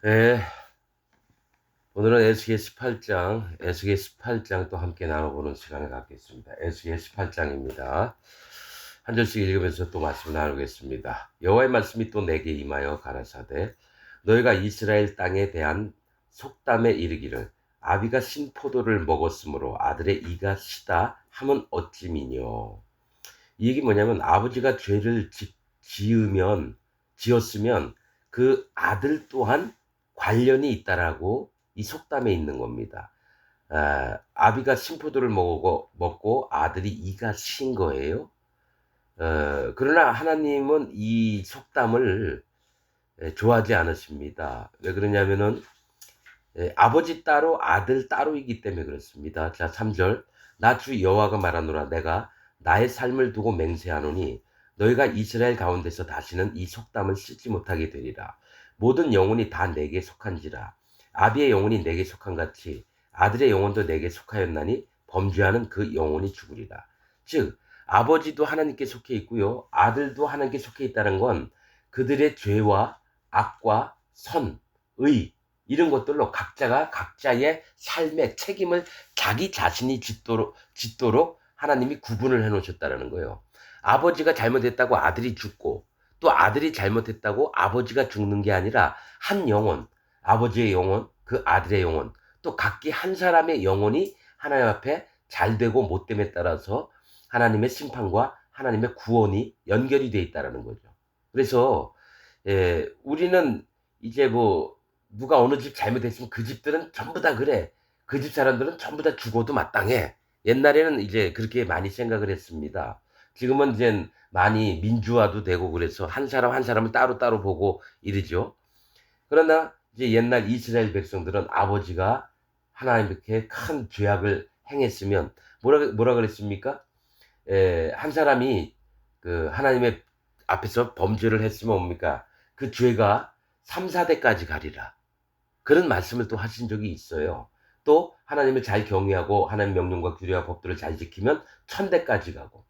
네, 오늘은 에스겔 18장, 에스겔 18장 또 함께 나눠보는 시간을 갖겠습니다. 에스겔 18장입니다. 한 절씩 읽으면서 또 말씀을 나누겠습니다. 여호와의 말씀이 또 내게 임하여 가라사대 너희가 이스라엘 땅에 대한 속담에 이르기를 아비가 신포도를 먹었으므로 아들의 이가 시다 함은 어찌미뇨. 이 얘기 뭐냐면 아버지가 죄를 지었으면 그 아들 또한 관련이 있다라고 이 속담에 있는 겁니다. 아비가 신포도를 먹고 아들이 이가 신 거예요. 그러나 하나님은 이 속담을 좋아하지 않으십니다. 왜 그러냐면은 아버지 따로 아들 따로이기 때문에 그렇습니다. 자, 3절. 나 주 여호와가 말하노라 내가 나의 삶을 두고 맹세하노니 너희가 이스라엘 가운데서 다시는 이 속담을 쓰지 못하게 되리라. 모든 영혼이 다 내게 속한지라. 아비의 영혼이 내게 속한 같이 아들의 영혼도 내게 속하였나니 범죄하는 그 영혼이 죽으리라. 즉 아버지도 하나님께 속해 있고요. 아들도 하나님께 속해 있다는 건 그들의 죄와 악과 선, 의 이런 것들로 각자가 각자의 삶의 책임을 자기 자신이 짓도록 하나님이 구분을 해 놓으셨다는 거예요. 아버지가 잘못했다고 아들이 죽고 또 아들이 잘못했다고 아버지가 죽는 게 아니라 한 영혼, 아버지의 영혼, 그 아들의 영혼, 또 각기 한 사람의 영혼이 하나님 앞에 잘되고 못됨에 따라서 하나님의 심판과 하나님의 구원이 연결이 되어 있다는 거죠. 그래서 우리는 이제 뭐 누가 어느 집 잘못했으면 그 집들은 전부 다 그래. 그 집 사람들은 전부 다 죽어도 마땅해. 옛날에는 이제 그렇게 많이 생각을 했습니다. 지금은 이제 많이 민주화도 되고 그래서 한 사람 한 사람을 따로따로 보고 이러죠. 그러나 이제 옛날 이스라엘 백성들은 아버지가 하나님께 큰 죄악을 행했으면 뭐라 그랬습니까? 한 사람이 그 하나님의 앞에서 범죄를 했으면 뭡니까? 그 죄가 3, 4대까지 가리라. 그런 말씀을 또 하신 적이 있어요. 또 하나님을 잘 경외하고 하나님 명령과 규례와 법들을 잘 지키면 1000대까지 가고.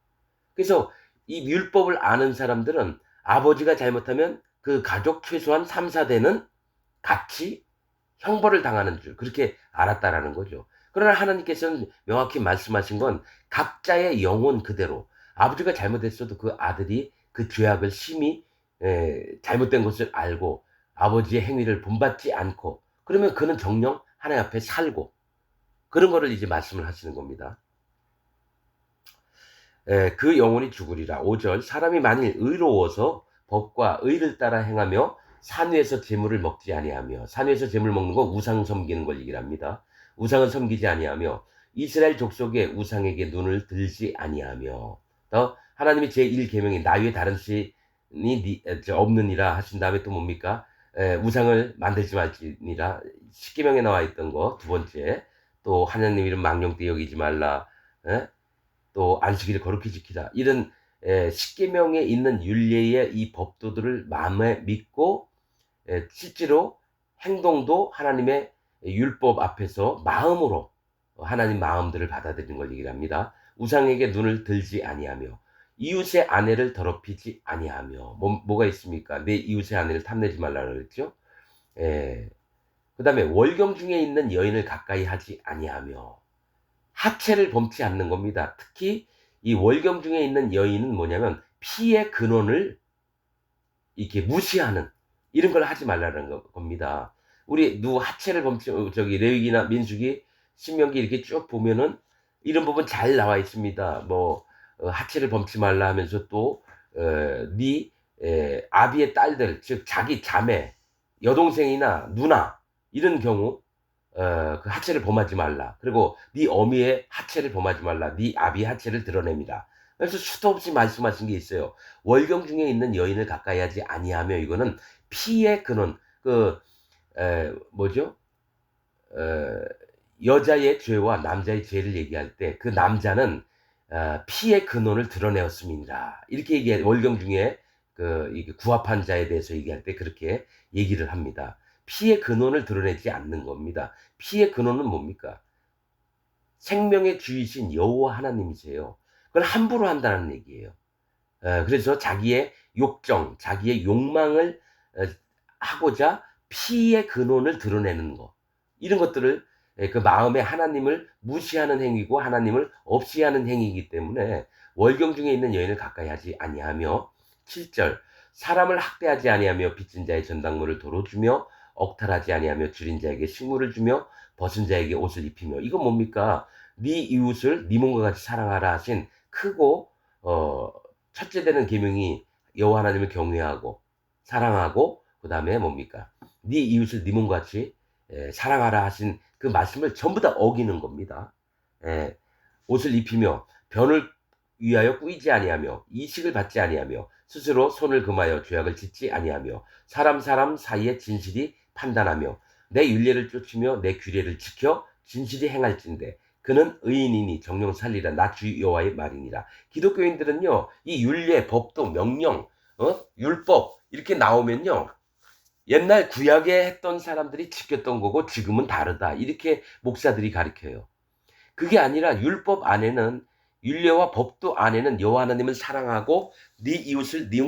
그래서 이 율법을 아는 사람들은 아버지가 잘못하면 그 가족 최소한 3, 4대는 같이 형벌을 당하는 줄 그렇게 알았다라는 거죠. 그러나 하나님께서는 명확히 말씀하신 건 각자의 영혼 그대로 아버지가 잘못했어도 그 아들이 그 죄악을 심히 잘못된 것을 알고 아버지의 행위를 본받지 않고 그러면 그는 정령 하나님 앞에 살고 그런 거를 이제 말씀을 하시는 겁니다. 그 영혼이 죽으리라. 5절 사람이 만일 의로워서 법과 의를 따라 행하며 산 위에서 재물을 먹지 아니하며 산 위에서 재물 먹는 건 우상 섬기는 걸 얘기합니다. 우상을 섬기지 아니하며 이스라엘 족속의 우상에게 눈을 들지 아니하며 또 하나님이 제1계명이 나 위에 다른 신이 없느니라 하신 다음에 또 뭡니까? 우상을 만들지 말지니라 10계명에 나와 있던 거 두 번째 또 하나님 이름 망령되이 여기지 말라 에? 또 안식일을 거룩히 지키라. 이런 십계명에 있는 율례의 이 법도들을 마음에 믿고 실제로 행동도 하나님의 율법 앞에서 마음으로 하나님 마음들을 받아들이는 걸 얘기를 합니다. 우상에게 눈을 들지 아니하며 이웃의 아내를 더럽히지 아니하며 뭐가 있습니까? 내 이웃의 아내를 탐내지 말라 그랬죠. 그 다음에 월경 중에 있는 여인을 가까이 하지 아니하며 하체를 범치 않는 겁니다. 특히 이 월경 중에 있는 여인은 뭐냐면 피의 근원을 이렇게 무시하는 이런 걸 하지 말라는 겁니다. 우리 누구 하체를 범치 저기 레위기나 민수기 신명기 이렇게 쭉 보면은 이런 부분 잘 나와 있습니다. 뭐 하체를 범치 말라 하면서 또네 아비의 딸들 즉 자기 자매 여동생이나 누나 이런 경우 그 하체를 범하지 말라. 그리고 네 어미의 하체를 범하지 말라. 네 아비의 하체를 드러냅니다. 그래서 수도 없이 말씀하신 게 있어요. 월경 중에 있는 여인을 가까이 하지 아니하며 이거는 피의 근원 뭐죠? 어, 여자의 죄와 남자의 죄를 얘기할 때 그 남자는 피의 근원을 드러내었음이니라. 이렇게 얘기해 월경 중에 이게 구합한 자에 대해서 얘기할 때 그렇게 얘기를 합니다. 피의 근원을 드러내지 않는 겁니다. 피의 근원은 뭡니까? 생명의 주이신 여호와 하나님이세요. 그걸 함부로 한다는 얘기예요. 그래서 자기의 욕정, 자기의 욕망을 하고자 피의 근원을 드러내는 거. 이런 것들을 그 마음에 하나님을 무시하는 행위고 하나님을 없이하는 행위이기 때문에 월경 중에 있는 여인을 가까이 하지 아니하며 7절 사람을 학대하지 아니하며 빚진 자의 전당물을 도로 주며 억탈하지 아니하며 줄인 자에게 식물을 주며 벗은 자에게 옷을 입히며 이건 뭡니까? 네 이웃을 네 몸과 같이 사랑하라 하신 크고 첫째 되는 계명이 여호와 하나님을 경외하고 사랑하고 그다음에 뭡니까? 네 이웃을 네 몸과 같이 사랑하라 하신 그 말씀을 전부 다 어기는 겁니다. 예, 옷을 입히며 변을 위하여 꾸이지 아니하며 이식을 받지 아니하며 스스로 손을 금하여 죄악을 짓지 아니하며 사람 사이에 진실이 판단하며 내 율례를 쫓으며 내 규례를 지켜 진실이 행할진대 그는 의인이니 정령 살리라 나 주 여호와의 말이니라. 기독교인들은요 이 율례 법도 명령 율법 이렇게 나오면요 옛날 구약에 했던 사람들이 지켰던 거고 지금은 다르다 이렇게 목사들이 가르쳐요. 그게 아니라 율법 안에는 율례와 법도 안에는 여호와 하나님을 사랑하고 네 이웃을 네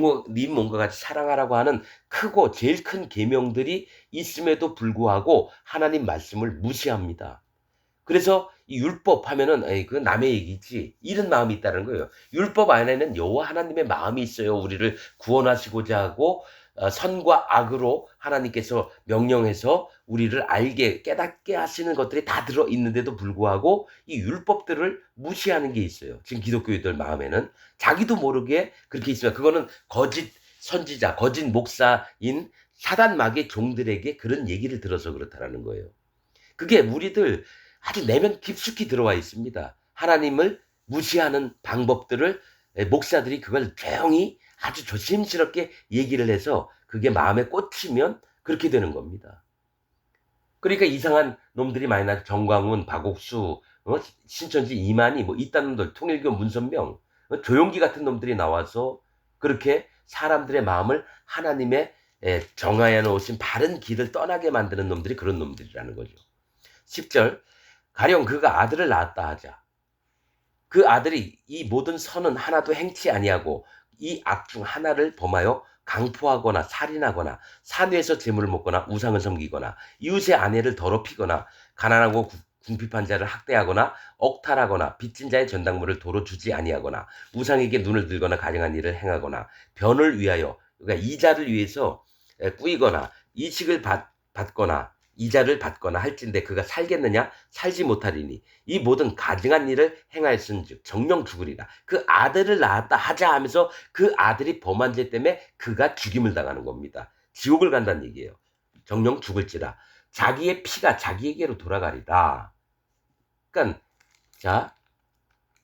몸과 같이 사랑하라고 하는 크고 제일 큰 계명들이 있음에도 불구하고 하나님 말씀을 무시합니다. 그래서 이 율법 하면은 에이 그건 남의 얘기지 이런 마음이 있다는 거예요. 율법 안에는 여호와 하나님의 마음이 있어요. 우리를 구원하시고자 하고 선과 악으로 하나님께서 명령해서 우리를 알게 깨닫게 하시는 것들이 다 들어 있는데도 불구하고 이 율법들을 무시하는 게 있어요. 지금 기독교인들 마음에는 자기도 모르게 그렇게 있으면 그거는 거짓 선지자, 거짓 목사인 사단 마귀의 종들에게 그런 얘기를 들어서 그렇다라는 거예요. 그게 우리들 아주 내면 깊숙이 들어와 있습니다. 하나님을 무시하는 방법들을 목사들이 그걸 조용히 아주 조심스럽게 얘기를 해서 그게 마음에 꽂히면 그렇게 되는 겁니다. 그러니까 이상한 놈들이 많이 나죠. 정광훈, 박옥수, 신천지 이만희 뭐 이딴 놈들, 통일교 문선명, 조용기 같은 놈들이 나와서 그렇게 사람들의 마음을 하나님의 정하여 놓으신 바른 길을 떠나게 만드는 놈들이 그런 놈들이라는 거죠. 10절 가령 그가 아들을 낳았다 하자. 그 아들이 이 모든 선은 하나도 행치 아니하고 이 악 중 하나를 범하여 강포하거나 살인하거나 산위에서 재물을 먹거나 우상을 섬기거나 이웃의 아내를 더럽히거나 가난하고 궁핍한 자를 학대하거나 억탈하거나 빚진 자의 전당물을 도로 주지 아니하거나 우상에게 눈을 들거나 가증한 일을 행하거나 변을 위하여 그러니까 이자를 위해서 꾸이거나 이식을 받거나 이자를 받거나 할진대 그가 살겠느냐 살지 못하리니 이 모든 가증한 일을 행하였은즉 정령 죽으리라. 그 아들을 낳았다 하자 하면서 그 아들이 범한 죄 때문에 그가 죽임을 당하는 겁니다. 지옥을 간다는 얘기예요. 정령 죽을지라 자기의 피가 자기에게로 돌아가리다. 그러니까 자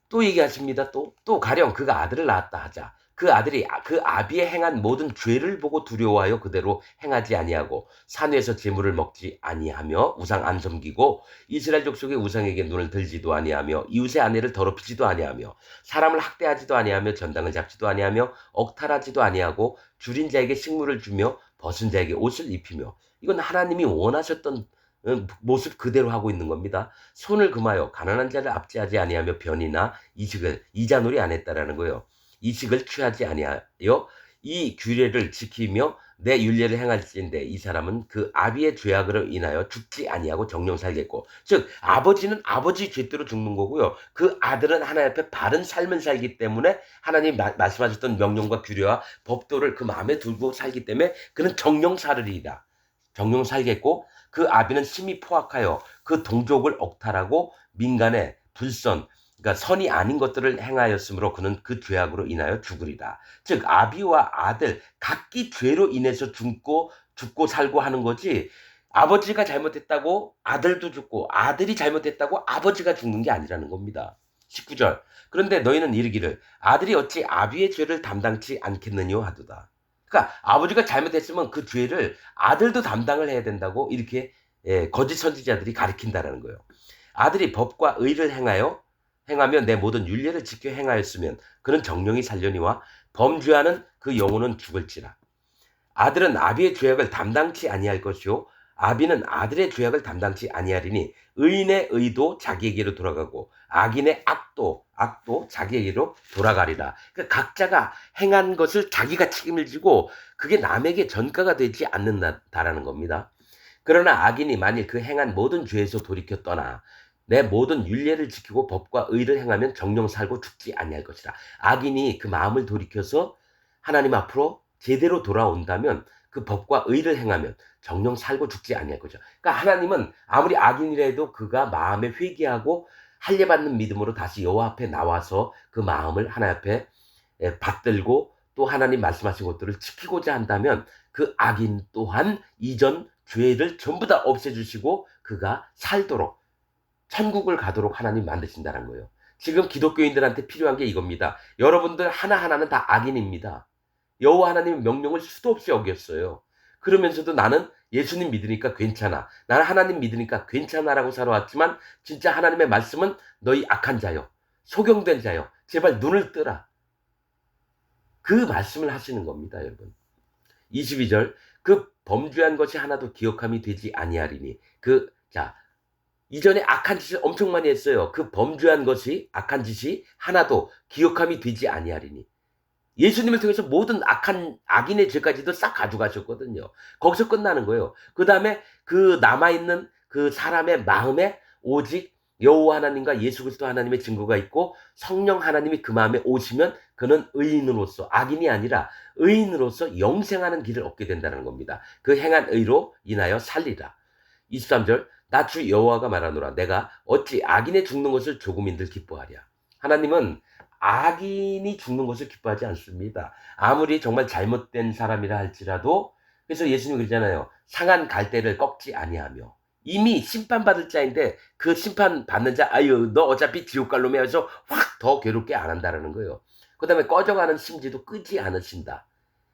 또 얘기하십니다. 또 가령 그가 아들을 낳았다 하자. 그 아들이 그 아비의 행한 모든 죄를 보고 두려워하여 그대로 행하지 아니하고 산에서 재물을 먹지 아니하며 우상 안 섬기고 이스라엘 족속의 우상에게 눈을 들지도 아니하며 이웃의 아내를 더럽히지도 아니하며 사람을 학대하지도 아니하며 전당을 잡지도 아니하며 억탈하지도 아니하고 줄인 자에게 식물을 주며 벗은 자에게 옷을 입히며 이건 하나님이 원하셨던 모습 그대로 하고 있는 겁니다. 손을 금하여 가난한 자를 압제하지 아니하며 변이나 이식을 이자놀이 안 했다라는 거예요. 이식을 취하지 아니하여 이 규례를 지키며 내 율례를 행할지인데 이 사람은 그 아비의 죄악으로 인하여 죽지 아니하고 정령 살겠고 즉 아버지는 아버지 죄대로 죽는 거고요. 그 아들은 하나님 앞에 바른 삶을 살기 때문에 하나님 말씀하셨던 명령과 규례와 법도를 그 마음에 두고 살기 때문에 그는 정령 살으리이다. 정령 살겠고 그 아비는 심히 포악하여 그 동족을 억탈하고 민간의 불선 그러니까 선이 아닌 것들을 행하였으므로 그는 그 죄악으로 인하여 죽으리라. 즉 아비와 아들 각기 죄로 인해서 죽고 살고 하는 거지 아버지가 잘못했다고 아들도 죽고 아들이 잘못했다고 아버지가 죽는 게 아니라는 겁니다. 19절 그런데 너희는 이르기를 아들이 어찌 아비의 죄를 담당치 않겠느냐 하도다. 그러니까 아버지가 잘못했으면 그 죄를 아들도 담당을 해야 된다고 이렇게 거짓 선지자들이 가르친다라는 거예요. 아들이 법과 의를 행하며 내 모든 율례를 지켜 행하였으면 그는 정령이 살려니와 범죄하는 그 영혼은 죽을지라. 아들은 아비의 죄악을 담당치 아니할 것이요 아비는 아들의 죄악을 담당치 아니하리니 의인의 의도 자기에게로 돌아가고 악인의 악도 자기에게로 돌아가리라. 그러니까 각자가 행한 것을 자기가 책임을 지고 그게 남에게 전가가 되지 않는다라는 겁니다. 그러나 악인이 만일 그 행한 모든 죄에서 돌이켜 떠나 내 모든 율례를 지키고 법과 의를 행하면 정령 살고 죽지 아니할 것이라. 악인이 그 마음을 돌이켜서 하나님 앞으로 제대로 돌아온다면 그 법과 의를 행하면 정령 살고 죽지 아니할 거죠. 그러니까 하나님은 아무리 악인이라도 그가 마음에 회개하고 할례받는 믿음으로 다시 여호와 앞에 나와서 그 마음을 하나님 앞에 받들고 또 하나님 말씀하신 것들을 지키고자 한다면 그 악인 또한 이전 죄를 전부 다 없애주시고 그가 살도록 천국을 가도록 하나님 만드신다는 거예요. 지금 기독교인들한테 필요한 게 이겁니다. 여러분들 하나하나는 다 악인입니다. 여호와 하나님의 명령을 수도 없이 어겼어요. 그러면서도 나는 예수님 믿으니까 괜찮아. 나는 하나님 믿으니까 괜찮아라고 살아왔지만 진짜 하나님의 말씀은 너희 악한 자여, 소경된 자여, 제발 눈을 뜨라. 그 말씀을 하시는 겁니다, 여러분. 22절 그 범죄한 것이 하나도 기억함이 되지 아니하리니 이전에 악한 짓을 엄청 많이 했어요. 그 범죄한 것이 악한 짓이 하나도 기억함이 되지 아니하리니 예수님을 통해서 모든 악인의 죄까지도 싹 가져가셨거든요. 거기서 끝나는 거예요. 그 다음에 그 남아있는 그 사람의 마음에 오직 여호와 하나님과 예수 그리스도 하나님의 증거가 있고 성령 하나님이 그 마음에 오시면 그는 의인으로서 악인이 아니라 의인으로서 영생하는 길을 얻게 된다는 겁니다. 그 행한 의로 인하여 살리라. 23절 나 주 여호와가 말하노라 내가 어찌 악인의 죽는 것을 조금인들 기뻐하랴. 하나님은 악인이 죽는 것을 기뻐하지 않습니다. 아무리 정말 잘못된 사람이라 할지라도 그래서 예수님이 그러잖아요. 상한 갈대를 꺾지 아니하며 이미 심판받을 자인데 그 심판받는 자 아유 너 어차피 지옥 갈 놈이야 해서 확 더 괴롭게 안 한다는 거예요. 그 다음에 꺼져가는 심지도 끄지 않으신다.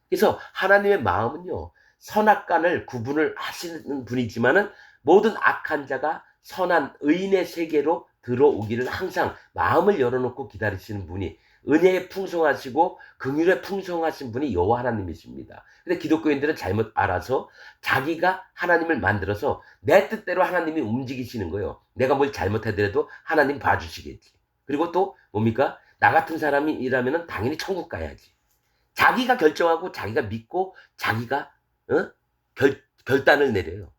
그래서 하나님의 마음은요. 선악간을 구분을 하시는 분이지만은 모든 악한 자가 선한 의인의 세계로 들어오기를 항상 마음을 열어놓고 기다리시는 분이 은혜에 풍성하시고 긍휼에 풍성하신 분이 여호와 하나님이십니다. 근데 기독교인들은 잘못 알아서 자기가 하나님을 만들어서 내 뜻대로 하나님이 움직이시는 거예요. 내가 뭘 잘못하더라도 하나님 봐주시겠지. 그리고 또 뭡니까? 나 같은 사람이라면 당연히 천국 가야지. 자기가 결정하고 자기가 믿고 자기가 결단을 내려요.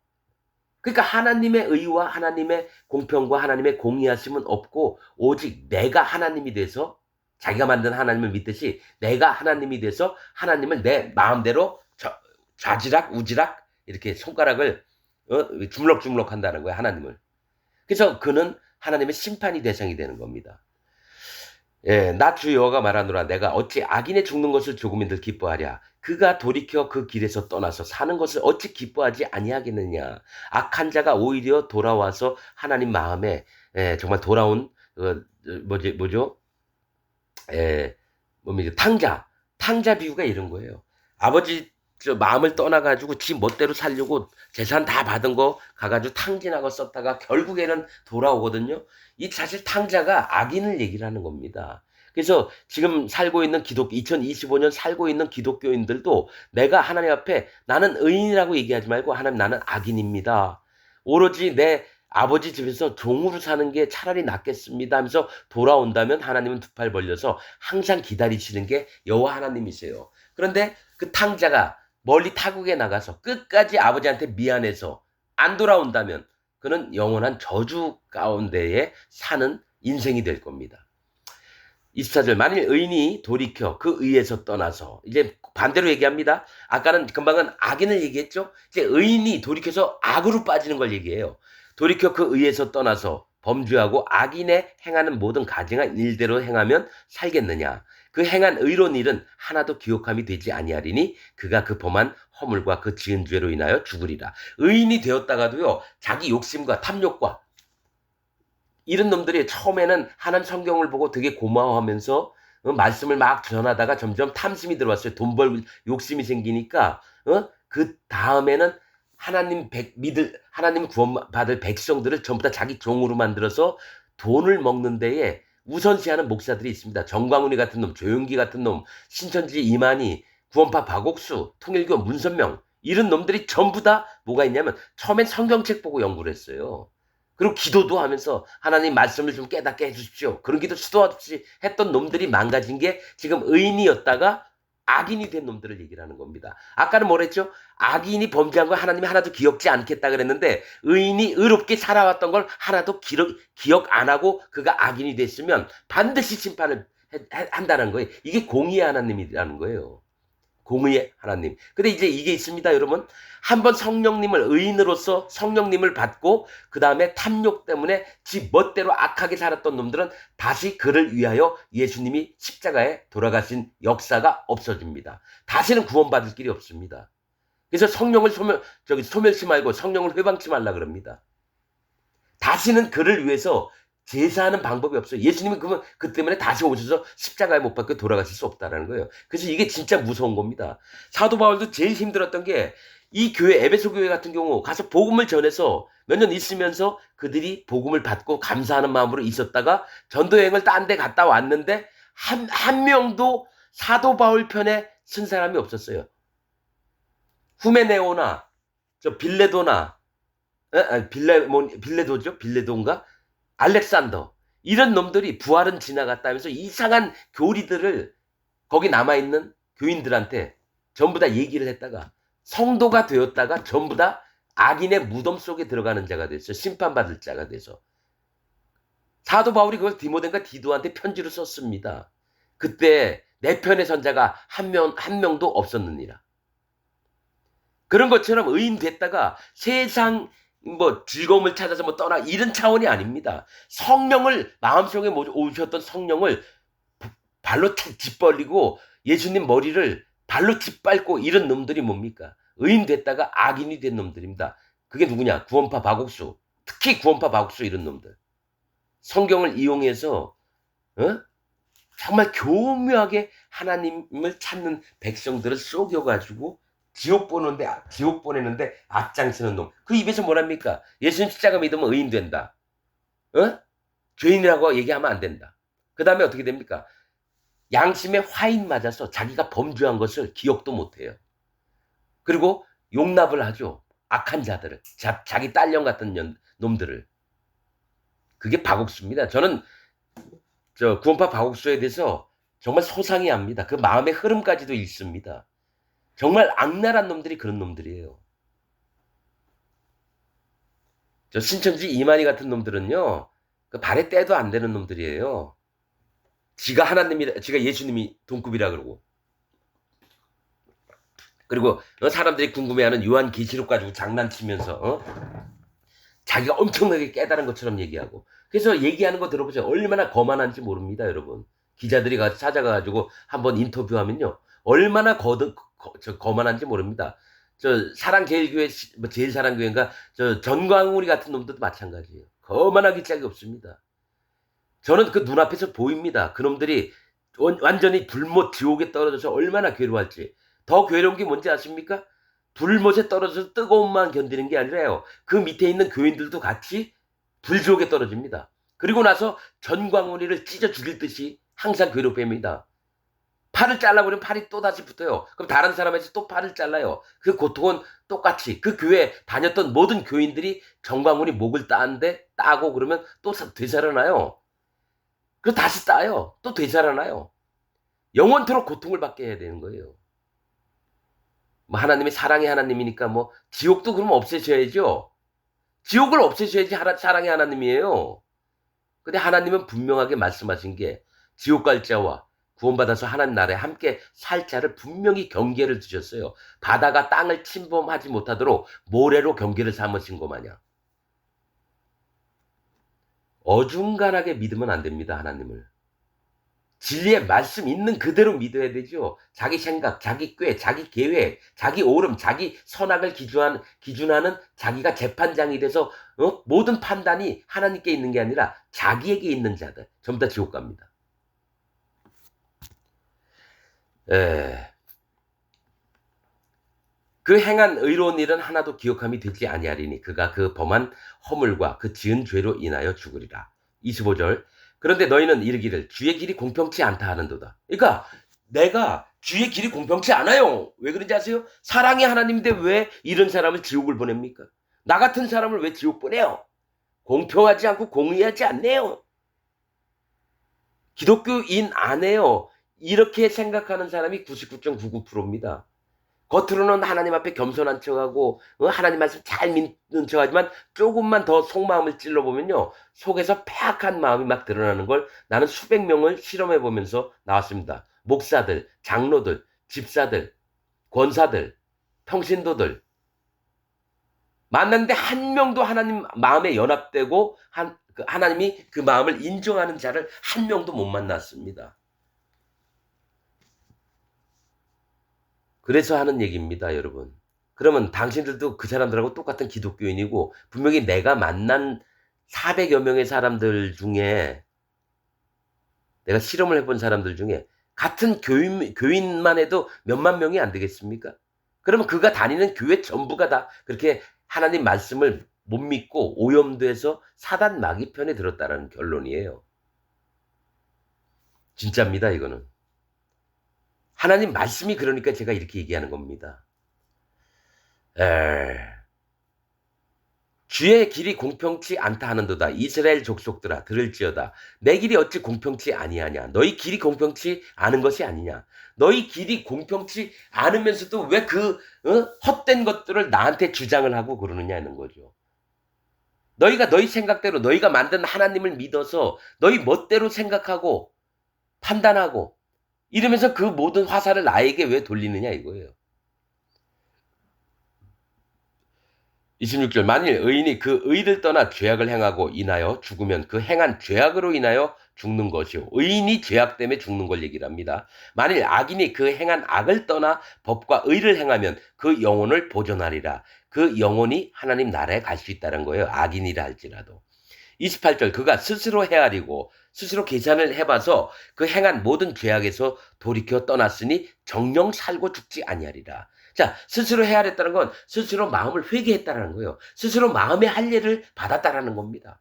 그러니까 하나님의 의와 하나님의 공평과 하나님의 공의하심은 없고 오직 내가 하나님이 돼서 자기가 만든 하나님을 믿듯이 내가 하나님이 돼서 하나님을 내 마음대로 좌지락 우지락 이렇게 손가락을 주물럭주물럭 한다는 거예요. 하나님을. 그래서 그는 하나님의 심판이 대상이 되는 겁니다. 예, 나 주 여호와가 말하노라 내가 어찌 악인의 죽는 것을 조금인들 기뻐하랴. 그가 돌이켜 그 길에서 떠나서 사는 것을 어찌 기뻐하지 아니하겠느냐. 악한 자가 오히려 돌아와서 하나님 마음에 정말 돌아온 뭐죠? 탕자 비유가 이런 거예요. 아버지 마음을 떠나가지고 지 멋대로 살려고 재산 다 받은 거 가가지고 탕진하고 썼다가 결국에는 돌아오거든요. 이 사실 탕자가 악인을 얘기를 하는 겁니다. 그래서 지금 살고 있는 2025년 살고 있는 기독교인들도 내가 하나님 앞에 나는 의인이라고 얘기하지 말고 하나님 나는 악인입니다. 오로지 내 아버지 집에서 종으로 사는 게 차라리 낫겠습니다 하면서 돌아온다면 하나님은 두 팔 벌려서 항상 기다리시는 게 여호와 하나님이세요. 그런데 그 탕자가 멀리 타국에 나가서 끝까지 아버지한테 미안해서 안 돌아온다면 그는 영원한 저주 가운데에 사는 인생이 될 겁니다. 24절 만일 의인이 돌이켜 그 의에서 떠나서 이제 반대로 얘기합니다. 아까는 금방은 악인을 얘기했죠. 이제 의인이 돌이켜서 악으로 빠지는 걸 얘기해요. 돌이켜 그 의에서 떠나서 범죄하고 악인의 행하는 모든 가증한 일대로 행하면 살겠느냐. 그 행한 의로운 일은 하나도 기억함이 되지 아니하리니 그가 그 범한 허물과 그 지은 죄로 인하여 죽으리라. 의인이 되었다가도요. 자기 욕심과 탐욕과 이런 놈들이 처음에는 하나님 성경을 보고 되게 고마워하면서 말씀을 막 전하다가 점점 탐심이 들어왔어요. 돈 벌 욕심이 생기니까 그 다음에는 하나님 구원받을 백성들을 전부 다 자기 종으로 만들어서 돈을 먹는 데에 우선시하는 목사들이 있습니다. 정광훈이 같은 놈, 조용기 같은 놈, 신천지 이만희, 구원파 박옥수, 통일교 문선명 이런 놈들이 전부 다 뭐가 있냐면 처음엔 성경책 보고 연구를 했어요. 그리고 기도도 하면서 하나님 말씀을 좀 깨닫게 해주십시오. 그런 기도 수도 없이 했던 놈들이 망가진 게 지금 의인이었다가 악인이 된 놈들을 얘기를 하는 겁니다. 아까는 뭐랬죠? 악인이 범죄한 걸 하나님이 하나도 기억지 않겠다 그랬는데 의인이 의롭게 살아왔던 걸 하나도 기억 안 하고 그가 악인이 됐으면 반드시 심판을 한다는 거예요. 이게 공의의 하나님이라는 거예요. 공의의 하나님. 근데 이제 이게 있습니다, 여러분. 한번 성령님을 의인으로서 성령님을 받고 그 다음에 탐욕 때문에 지 멋대로 악하게 살았던 놈들은 다시 그를 위하여 예수님이 십자가에 돌아가신 역사가 없어집니다. 다시는 구원받을 길이 없습니다. 그래서 성령을 소멸치 말고 성령을 회방치 말라 그럽니다. 다시는 그를 위해서 제사하는 방법이 없어요. 예수님이 그러면 그 때문에 다시 오셔서 십자가에 못 박혀 돌아가실 수 없다라는 거예요. 그래서 이게 진짜 무서운 겁니다. 사도 바울도 제일 힘들었던 게 이 교회 에베소 교회 같은 경우 가서 복음을 전해서 몇 년 있으면서 그들이 복음을 받고 감사하는 마음으로 있었다가 전도 여행을 딴 데 갔다 왔는데 한 명도 사도 바울 편에 쓴 사람이 없었어요. 후메네오나 저 빌레도나 빌레도죠? 빌레도인가? 알렉산더 이런 놈들이 부활은 지나갔다 하면서 이상한 교리들을 거기 남아있는 교인들한테 전부 다 얘기를 했다가 성도가 되었다가 전부 다 악인의 무덤 속에 들어가는 자가 됐어요. 심판받을 자가 돼서. 사도 바울이 그걸 디모데인가 디도한테 편지로 썼습니다. 그때 내 편에 선 자가 한 명도 없었느니라. 그런 것처럼 의인 됐다가 세상 즐거움을 찾아서 떠나 이런 차원이 아닙니다. 성령을 마음속에 오셨던 성령을 발로 짓벌리고 예수님 머리를 발로 짓밟고 이런 놈들이 뭡니까? 의인 됐다가 악인이 된 놈들입니다. 그게 누구냐? 구원파 박옥수. 특히 구원파 박옥수 이런 놈들. 성경을 이용해서 정말 교묘하게 하나님을 찾는 백성들을 속여가지고 지옥 보내는데 앞장서는 놈. 그 입에서 뭐랍니까? 예수님 십자가 믿으면 의인 된다. 죄인이라고 얘기하면 안 된다. 그 다음에 어떻게 됩니까? 양심에 화인 맞아서 자기가 범죄한 것을 기억도 못해요. 그리고 용납을 하죠. 악한 자들을. 자기 딸년 같은 놈들을. 그게 박옥수입니다. 저는 구원파 박옥수에 대해서 정말 소상히 합니다. 그 마음의 흐름까지도 읽습니다. 정말 악랄한 놈들이 그런 놈들이에요. 저 신천지 이만희 같은 놈들은요, 그 발에 떼도 안 되는 놈들이에요. 지가 예수님이 동급이라 그러고. 그리고 사람들이 궁금해하는 요한계시록 가지고 장난치면서 자기가 엄청나게 깨달은 것처럼 얘기하고. 그래서 얘기하는 거 들어보세요. 얼마나 거만한지 모릅니다, 여러분. 기자들이 찾아가가지고 한번 인터뷰하면요, 얼마나 거만한지 모릅니다. 사랑제일교회, 제일사랑교회인가, 전광훈이 같은 놈들도 마찬가지예요. 거만하기 짝이 없습니다. 저는 그 눈앞에서 보입니다. 그놈들이 완전히 불못 지옥에 떨어져서 얼마나 괴로워할지. 더 괴로운 게 뭔지 아십니까? 불못에 떨어져서 뜨거움만 견디는 게 아니라요. 그 밑에 있는 교인들도 같이 불지옥에 떨어집니다. 그리고 나서 전광훈이를 찢어 죽일 듯이 항상 괴롭힙니다. 팔을 잘라버리면 팔이 또 다시 붙어요. 그럼 다른 사람에서 또 팔을 잘라요. 그 고통은 똑같이 그 교회 다녔던 모든 교인들이 전광훈이 목을 따고 그러면 또 되살아나요. 그리고 다시 따요. 또 되살아나요. 영원토록 고통을 받게 해야 되는 거예요. 하나님이 사랑의 하나님이니까 지옥도 그럼 없애셔야죠. 지옥을 없애셔야지 사랑의 하나님이에요. 근데 하나님은 분명하게 말씀하신 게 지옥 갈 자와 구원받아서 하나님 나라에 함께 살 자를 분명히 경계를 두셨어요. 바다가 땅을 침범하지 못하도록 모래로 경계를 삼으신 것 마냥. 어중간하게 믿으면 안 됩니다, 하나님을. 진리의 말씀 있는 그대로 믿어야 되죠. 자기 생각, 자기 꾀, 자기 계획, 자기 오름, 자기 선악을 기준하는 자기가 재판장이 돼서 모든 판단이 하나님께 있는 게 아니라 자기에게 있는 자들 전부 다 지옥 갑니다. 그 행한 의로운 일은 하나도 기억함이 되지 아니하리니 그가 그 범한 허물과 그 지은 죄로 인하여 죽으리라. 25절. 그런데 너희는 이르기를 주의 길이 공평치 않다 하는도다. 그러니까 내가 주의 길이 공평치 않아요. 왜 그런지 아세요? 사랑이 하나님인데 왜 이런 사람을 지옥을 보냅니까? 나 같은 사람을 왜 지옥 보내요? 공평하지 않고 공의하지 않네요. 기독교인 안에요. 이렇게 생각하는 사람이 99.99%입니다. 겉으로는 하나님 앞에 겸손한 척하고 하나님 말씀 잘 믿는 척하지만 조금만 더 속마음을 찔러보면요. 속에서 패악한 마음이 막 드러나는 걸 나는 수백 명을 실험해보면서 나왔습니다. 목사들, 장로들, 집사들, 권사들, 평신도들 만났는데 한 명도 하나님 마음에 연합되고 하나님이 그 마음을 인정하는 자를 한 명도 못 만났습니다. 그래서 하는 얘기입니다, 여러분. 그러면 당신들도 그 사람들하고 똑같은 기독교인이고 분명히 내가 만난 400여 명의 사람들 중에 내가 실험을 해본 사람들 중에 같은 교인만 해도 몇만 명이 안 되겠습니까? 그러면 그가 다니는 교회 전부가 다 그렇게 하나님 말씀을 못 믿고 오염돼서 사단 마귀 편에 들었다는 결론이에요. 진짜입니다, 이거는. 하나님 말씀이 그러니까 제가 이렇게 얘기하는 겁니다. 주의 길이 공평치 않다 하는도다. 이스라엘 족속들아 들을지어다. 내 길이 어찌 공평치 아니하냐. 너희 길이 공평치 않은 것이 아니냐. 너희 길이 공평치 않으면서도 왜 그 헛된 것들을 나한테 주장을 하고 그러느냐는 거죠. 너희가 너희 생각대로 너희가 만든 하나님을 믿어서 너희 멋대로 생각하고 판단하고 이러면서 그 모든 화살을 나에게 왜 돌리느냐 이거예요. 26절 만일 의인이 그 의를 떠나 죄악을 행하고 인하여 죽으면 그 행한 죄악으로 인하여 죽는 것이요. 의인이 죄악 때문에 죽는 걸 얘기를 합니다. 만일 악인이 그 행한 악을 떠나 법과 의를 행하면 그 영혼을 보존하리라. 그 영혼이 하나님 나라에 갈 수 있다는 거예요. 악인이라 할지라도. 28절 그가 스스로 헤아리고 스스로 계산을 해봐서 그 행한 모든 죄악에서 돌이켜 떠났으니 정령 살고 죽지 아니하리라. 자, 스스로 헤아렸다는 건 스스로 마음을 회개했다는 거예요. 스스로 마음의 할례를 받았다라는 겁니다.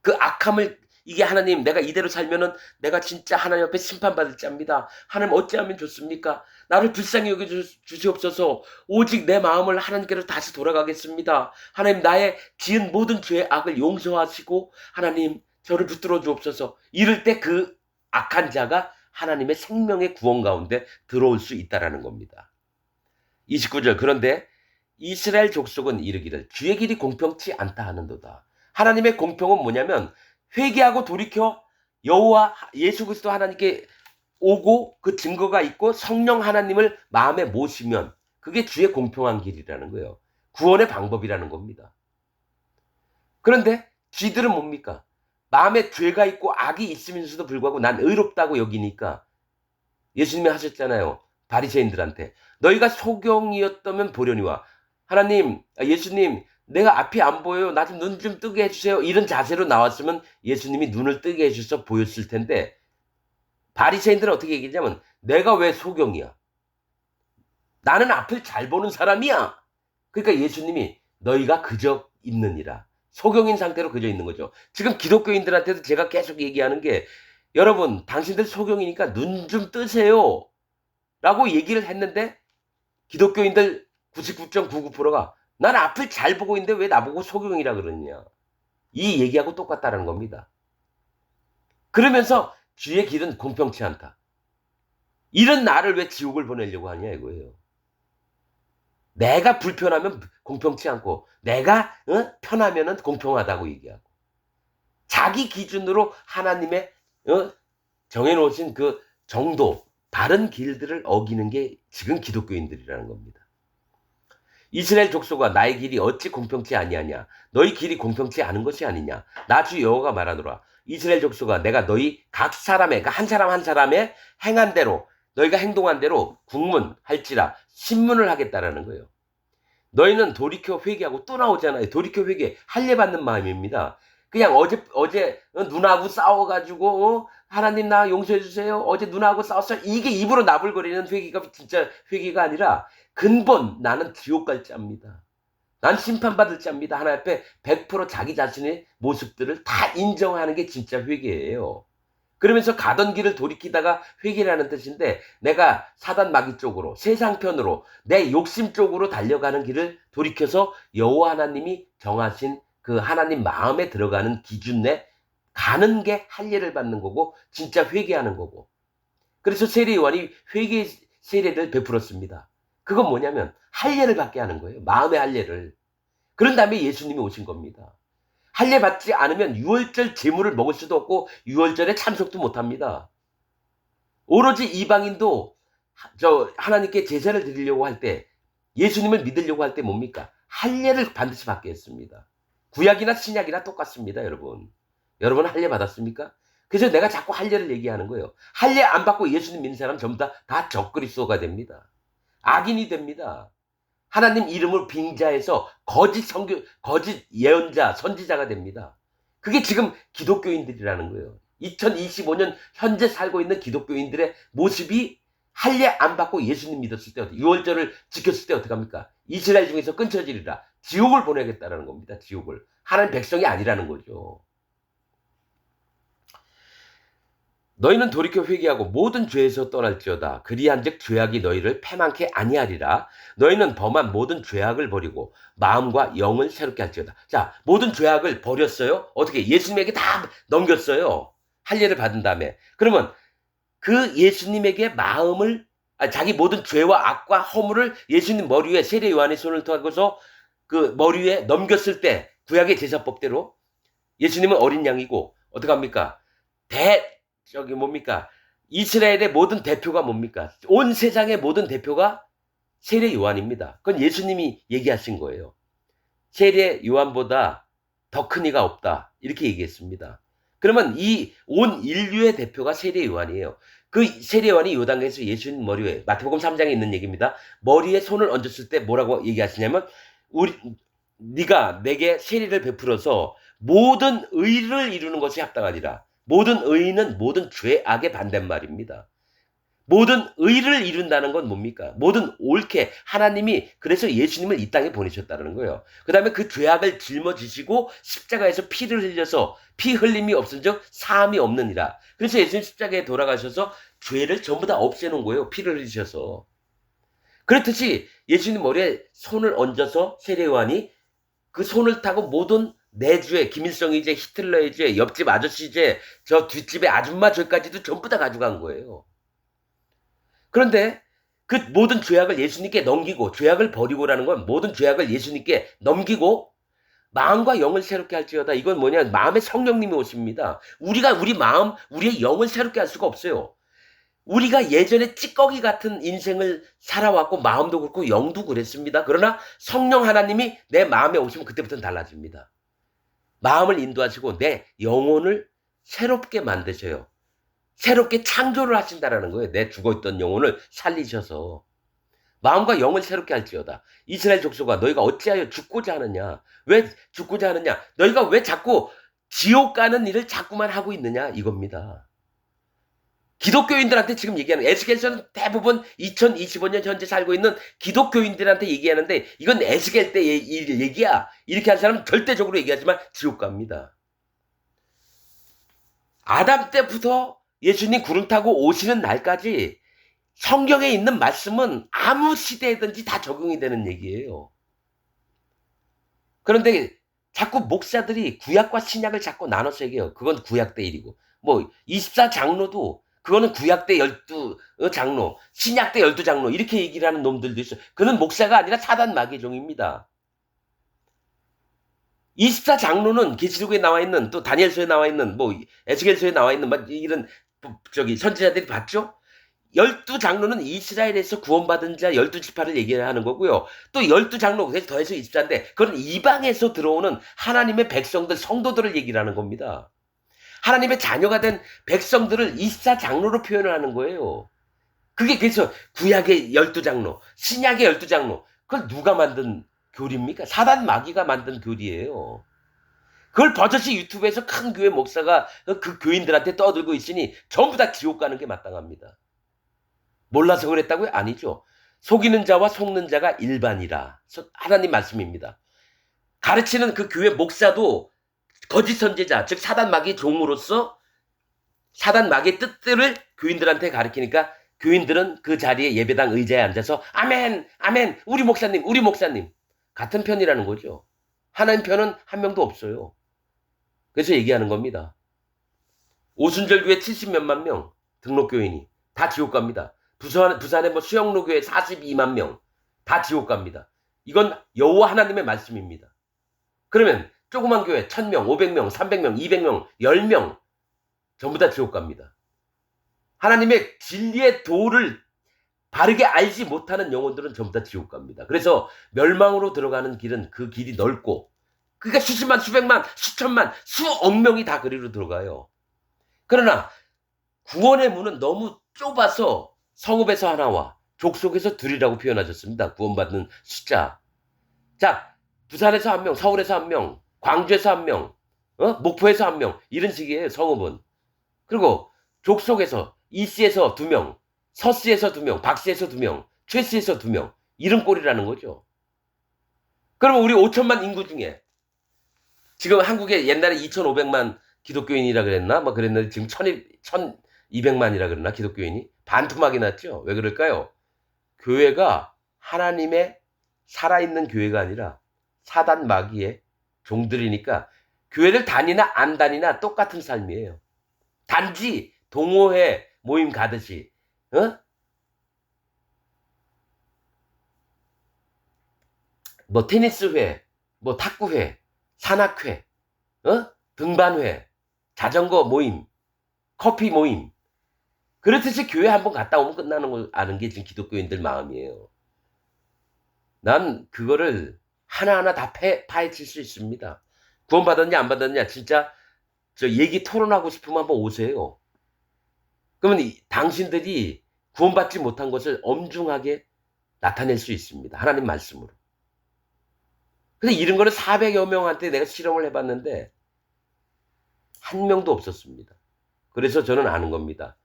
그 악함을 이게 하나님 내가 이대로 살면은 내가 진짜 하나님 앞에 심판받을 자입니다. 하나님 어찌하면 좋습니까? 나를 불쌍히 여겨주시옵소서. 오직 내 마음을 하나님께로 다시 돌아가겠습니다. 하나님 나의 지은 모든 죄의 악을 용서하시고 하나님 저를 붙들어 주옵소서. 이럴 때 그 악한 자가 하나님의 생명의 구원 가운데 들어올 수 있다라는 겁니다. 29절 그런데 이스라엘 족속은 이르기를 주의 길이 공평치 않다 하는도다. 하나님의 공평은 뭐냐면 회개하고 돌이켜 여호와 예수 그리스도 하나님께 오고 그 증거가 있고 성령 하나님을 마음에 모시면 그게 주의 공평한 길이라는 거예요. 구원의 방법이라는 겁니다. 그런데 쥐들은 뭡니까? 마음에 죄가 있고 악이 있으면서도 불구하고 난 의롭다고 여기니까 예수님이 하셨잖아요. 바리새인들한테 너희가 소경이었다면 보려니와 하나님, 예수님 내가 앞이 안 보여요. 나 좀 눈 좀 뜨게 해주세요. 이런 자세로 나왔으면 예수님이 눈을 뜨게 해주셔서 보였을 텐데 바리새인들은 어떻게 얘기했냐면 내가 왜 소경이야? 나는 앞을 잘 보는 사람이야. 그러니까 예수님이 너희가 그저 있느니라. 소경인 상태로 그저 있는 거죠. 지금 기독교인들한테도 제가 계속 얘기하는 게 여러분 당신들 소경이니까 눈 좀 뜨세요. 라고 얘기를 했는데 기독교인들 99.99%가 난 앞을 잘 보고 있는데 왜 나보고 소경이라 그러느냐. 이 얘기하고 똑같다는 겁니다. 그러면서 주의 길은 공평치 않다. 이런 나를 왜 지옥을 보내려고 하냐 이거예요. 내가 불편하면 공평치 않고 내가 편하면 공평하다고 얘기하고 자기 기준으로 하나님의 정해놓으신 그 정도 바른 길들을 어기는 게 지금 기독교인들이라는 겁니다. 이스라엘 족속아 나의 길이 어찌 공평치 아니하냐 너희 길이 공평치 않은 것이 아니냐 나 주 여호와가 말하노라 이스라엘 족속아 내가 너희 각 사람의 한 사람 한 사람의 행한 대로 너희가 행동한 대로 국문할지라 신문을 하겠다라는 거예요. 너희는 돌이켜 회개하고 또 나오잖아요. 돌이켜 회개 할례 받는 마음입니다. 그냥 어제 누나하고 싸워가지고 하나님 나 용서해 주세요. 어제 누나하고 싸웠어요. 이게 입으로 나불거리는 회개가 진짜 회개가 아니라 근본 나는 지옥 갈 자입니다. 난 심판받을 자입니다. 하나님 앞에 100% 자기 자신의 모습들을 다 인정하는 게 진짜 회개예요. 그러면서 가던 길을 돌이키다가 회개라는 뜻인데, 내가 사단 마귀 쪽으로, 세상 편으로, 내 욕심 쪽으로 달려가는 길을 돌이켜서 여호와 하나님이 정하신 그 하나님 마음에 들어가는 기준 내 가는 게 할례를 받는 거고, 진짜 회개하는 거고. 그래서 세례 요한이 회개 세례를 베풀었습니다. 그건 뭐냐면 할례를 받게 하는 거예요. 마음의 할례를. 그런 다음에 예수님이 오신 겁니다. 할례 받지 않으면 유월절 제물을 먹을 수도 없고 유월절에 참석도 못합니다. 오로지 이방인도 하나님께 제사를 드리려고 할 때, 예수님을 믿으려고 할 때 뭡니까? 할례를 반드시 받게 했습니다. 구약이나 신약이나 똑같습니다, 여러분. 여러분 할례 받았습니까? 그래서 내가 자꾸 할례를 얘기하는 거예요. 할례 안 받고 예수님 믿는 사람 전부 다 적그리스도가 됩니다. 악인이 됩니다. 하나님 이름을 빙자해서 거짓 예언자, 선지자가 됩니다. 그게 지금 기독교인들이라는 거예요. 2025년 현재 살고 있는 기독교인들의 모습이 할례 안 받고 예수님 믿었을 때, 유월절을 지켰을 때 어떻게 합니까? 이스라엘 중에서 끊쳐지리라. 지옥을 보내겠다라는 겁니다. 지옥을. 하나님 백성이 아니라는 거죠. 너희는 돌이켜 회개하고 모든 죄에서 떠날지어다. 그리한즉 죄악이 너희를 패망케 아니하리라. 너희는 범한 모든 죄악을 버리고 마음과 영을 새롭게 할지어다. 자, 모든 죄악을 버렸어요. 어떻게? 예수님에게 다 넘겼어요. 할례를 받은 다음에. 그러면 그 예수님에게 마음을, 자기 모든 죄와 악과 허물을 예수님 머리 위에 세례 요한의 손을 타고서 그 머리 위에 넘겼을 때, 구약의 제사법대로 예수님은 어린 양이고 어떻게 합니까? 뭡니까? 이스라엘의 모든 대표가 뭡니까? 온 세상의 모든 대표가 세례 요한입니다. 그건 예수님이 얘기하신 거예요. 세례 요한보다 더 큰 이가 없다. 이렇게 얘기했습니다. 그러면 이 온 인류의 대표가 세례 요한이에요. 그 세례 요한이 요단강에서 예수님 머리 위에, 마태복음 3장에 있는 얘기입니다. 머리에 손을 얹었을 때 뭐라고 얘기하시냐면, 네가 내게 세례를 베풀어서 모든 의를 이루는 것이 합당하니라. 모든 의는 모든 죄악의 반대말입니다. 모든 의를 이룬다는 건 뭡니까? 모든 옳게, 하나님이 그래서 예수님을 이 땅에 보내셨다는 거예요. 그 다음에 그 죄악을 짊어지시고 십자가에서 피를 흘려서 피 흘림이 없은 즉 사함이 없느니라. 그래서 예수님 십자가에 돌아가셔서 죄를 전부 다 없애놓은 거예요. 피를 흘리셔서. 그렇듯이 예수님 머리에 손을 얹어서 세례 요한이 그 손을 타고 모든 내 죄, 김일성의 죄, 히틀러의 죄, 옆집 아저씨 죄, 저 뒷집의 아줌마 죄까지도 전부 다 가져간 거예요. 그런데 그 모든 죄악을 예수님께 넘기고, 죄악을 버리고라는 건 모든 죄악을 예수님께 넘기고 마음과 영을 새롭게 할지어다. 이건 뭐냐? 마음에 성령님이 오십니다. 우리가 우리 마음, 우리의 영을 새롭게 할 수가 없어요. 우리가 예전에 찌꺼기 같은 인생을 살아왔고 마음도 그렇고 영도 그랬습니다. 그러나 성령 하나님이 내 마음에 오시면 그때부터는 달라집니다. 마음을 인도하시고 내 영혼을 새롭게 만드셔요. 새롭게 창조를 하신다라는 거예요. 내 죽어있던 영혼을 살리셔서. 마음과 영을 새롭게 할지어다. 이스라엘 족속아, 너희가 어찌하여 죽고자 하느냐? 왜 죽고자 하느냐? 너희가 왜 자꾸 지옥 가는 일을 자꾸만 하고 있느냐? 이겁니다. 기독교인들한테 지금 얘기하는, 에스겔서는 대부분 2025년 현재 살고 있는 기독교인들한테 얘기하는데, 이건 에스겔 때 얘기야. 이렇게 한 사람은 절대적으로 얘기하지만 지옥 갑니다. 아담 때부터 예수님 구름 타고 오시는 날까지 성경에 있는 말씀은 아무 시대에든지 다 적용이 되는 얘기예요. 그런데 자꾸 목사들이 구약과 신약을 자꾸 나눠서 얘기해요. 그건 구약 때 일이고, 뭐 24장로도 그거는 구약 때 12장로, 신약 때 12장로 이렇게 얘기를 하는 놈들도 있어요. 그는 목사가 아니라 사단 마귀의 종입니다. 24장로는 계시록에 나와 있는, 또 다니엘서에 나와 있는, 뭐 에스겔서에 나와 있는 막 이런 선지자들이 봤죠? 12장로는 이스라엘에서 구원받은 자 12지파를 얘기하는 거고요. 또 12장로, 그래서 더해서 24인데, 그건 이방에서 들어오는 하나님의 백성들, 성도들을 얘기를 하는 겁니다. 하나님의 자녀가 된 백성들을 24장로로 표현을 하는 거예요. 그게 그래서 구약의 12장로, 신약의 12장로, 그걸 누가 만든 교리입니까? 사단 마귀가 만든 교리예요. 그걸 버젓이 유튜브에서 큰 교회 목사가 그 교인들한테 떠들고 있으니 전부 다 지옥 가는 게 마땅합니다. 몰라서 그랬다고요? 아니죠. 속이는 자와 속는 자가 일반이라. 하나님 말씀입니다. 가르치는 그 교회 목사도 거짓 선지자, 즉 사단 마귀의 종으로서 사단 마귀의 뜻들을 교인들한테 가르치니까 교인들은 그 자리에 예배당 의자에 앉아서 아멘, 아멘, 우리 목사님, 우리 목사님. 같은 편이라는 거죠. 하나님 편은 한 명도 없어요. 그래서 얘기하는 겁니다. 오순절교회 70몇만 명 등록교인이 다 지옥 갑니다. 부산에 뭐 수영로교회 42만 명 다 지옥 갑니다. 이건 여호와 하나님의 말씀입니다. 그러면 조그만 교회 1000명, 500명, 300명, 200명, 10명 전부 다 지옥 갑니다. 하나님의 진리의 도를 바르게 알지 못하는 영혼들은 전부 다 지옥 갑니다. 그래서 멸망으로 들어가는 길은 그 길이 넓고 그러니까 수십만, 수백만, 수천만, 수억 명이 다 그리로 들어가요. 그러나 구원의 문은 너무 좁아서 성읍에서 하나와 족속에서 둘이라고 표현하셨습니다. 구원받는 숫자. 자, 부산에서 한 명, 서울에서 한 명, 광주에서 한 명, 목포에서 한 명, 이런 식이에요, 성읍은. 그리고 족속에서 이씨에서 2명, 서씨에서 2명, 박씨에서 2명, 최씨에서 2명, 이런 꼴이라는 거죠. 그러면 우리 5천만 인구 중에 지금 한국에 옛날에 2,500만 기독교인이라 그랬나? 뭐 그랬는데 지금 1,200만이라 그랬나? 기독교인이? 반토막이 났죠? 왜 그럴까요? 교회가 하나님의 살아있는 교회가 아니라 사단 마귀의 종들이니까 교회를 다니나 안 다니나 똑같은 삶이에요. 단지 동호회 모임 가듯이 뭐 테니스회, 뭐 탁구회, 산악회, 등반회, 자전거 모임, 커피 모임. 그렇듯이 교회 한번 갔다 오면 끝나는 걸 아는 게 지금 기독교인들 마음이에요. 난 그거를 하나하나 다 파헤칠 수 있습니다. 구원받았냐 안 받았냐 진짜 저 얘기 토론하고 싶으면 한번 오세요. 그러면 당신들이 구원받지 못한 것을 엄중하게 나타낼 수 있습니다. 하나님 말씀으로. 근데 이런 거는 400여 명한테 내가 실험을 해봤는데 한 명도 없었습니다. 그래서 저는 아는 겁니다.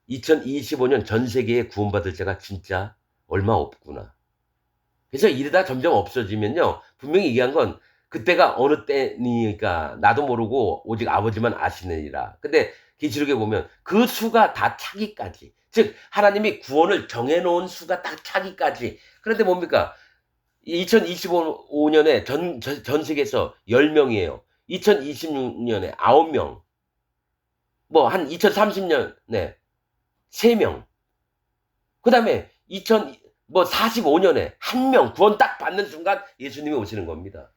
2025년 전 세계에 구원받을 자가 진짜 얼마 없구나. 그래서 이러다 점점 없어지면요. 분명히 얘기한 건 그때가 어느 때니까 나도 모르고 오직 아버지만 아시느니라. 근데 계시록에 보면 그 수가 다 차기까지. 즉 하나님이 구원을 정해놓은 수가 딱 차기까지. 그런데 뭡니까? 2025년에 전 세계에서 10명이에요. 2026년에 9명. 뭐 한 2030년에 3명. 그 다음에 45년에 1명 구원 딱 받는 순간 예수님이 오시는 겁니다.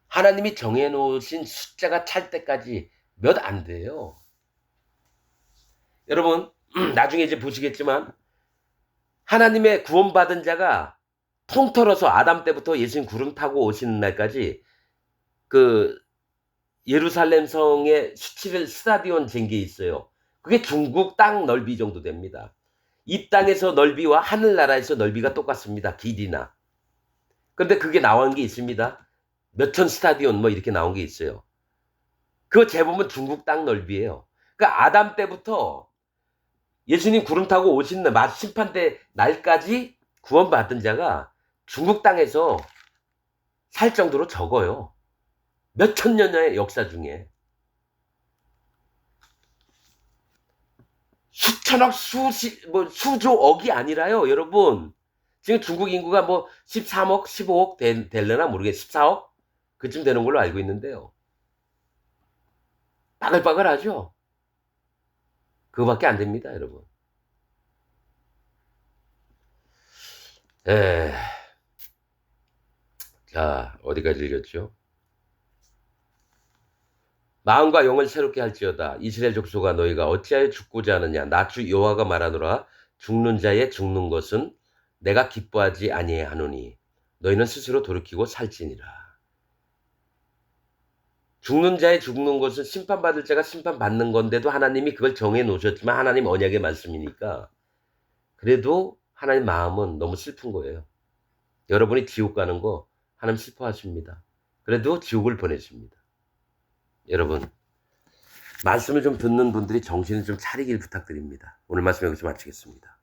하나님이 정해놓으신 숫자가 찰 때까지 몇 안 돼요. 여러분 나중에 이제 보시겠지만 하나님의 구원받은 자가 통틀어서 아담 때부터 예수님 구름 타고 오시는 날까지 그 예루살렘 성의 17일 스타디온 잰 게 있어요. 그게 중국 땅 넓이 정도 됩니다. 이 땅에서 넓이와 하늘나라에서 넓이가 똑같습니다. 길이나. 그런데 그게 나온 게 있습니다. 몇천 스타디온 뭐 이렇게 나온 게 있어요. 그거 재보면 중국 땅 넓이에요. 그러니까 아담 때부터 예수님 구름 타고 오신 날, 심판대 날까지 구원받은 자가 중국 땅에서 살 정도로 적어요. 몇천 년의 역사 중에. 수천억, 수조억이 아니라요, 여러분. 지금 중국 인구가 뭐 13억, 15억 될려나 모르겠, 14억? 그쯤 되는 걸로 알고 있는데요. 빠글빠글하죠? 그거밖에 안 됩니다, 여러분. 자, 어디까지 읽었죠? 마음과 영을 새롭게 할지어다. 이스라엘 족속아 너희가 어찌하여 죽고자 하느냐. 나 주 여호와가 말하노라. 죽는 자의 죽는 것은 내가 기뻐하지 아니하노니 너희는 스스로 돌이키고 살지니라. 죽는 자의 죽는 것은 심판받을 자가 심판받는 건데도 하나님이 그걸 정해 놓으셨지만 하나님 언약의 말씀이니까 그래도 하나님 마음은 너무 슬픈 거예요. 여러분이 지옥 가는 거 하나님 슬퍼하십니다. 그래도 지옥을 보내십니다. 여러분 말씀을 좀 듣는 분들이 정신을 좀 차리길 부탁드립니다. 오늘 말씀 여기서 마치겠습니다.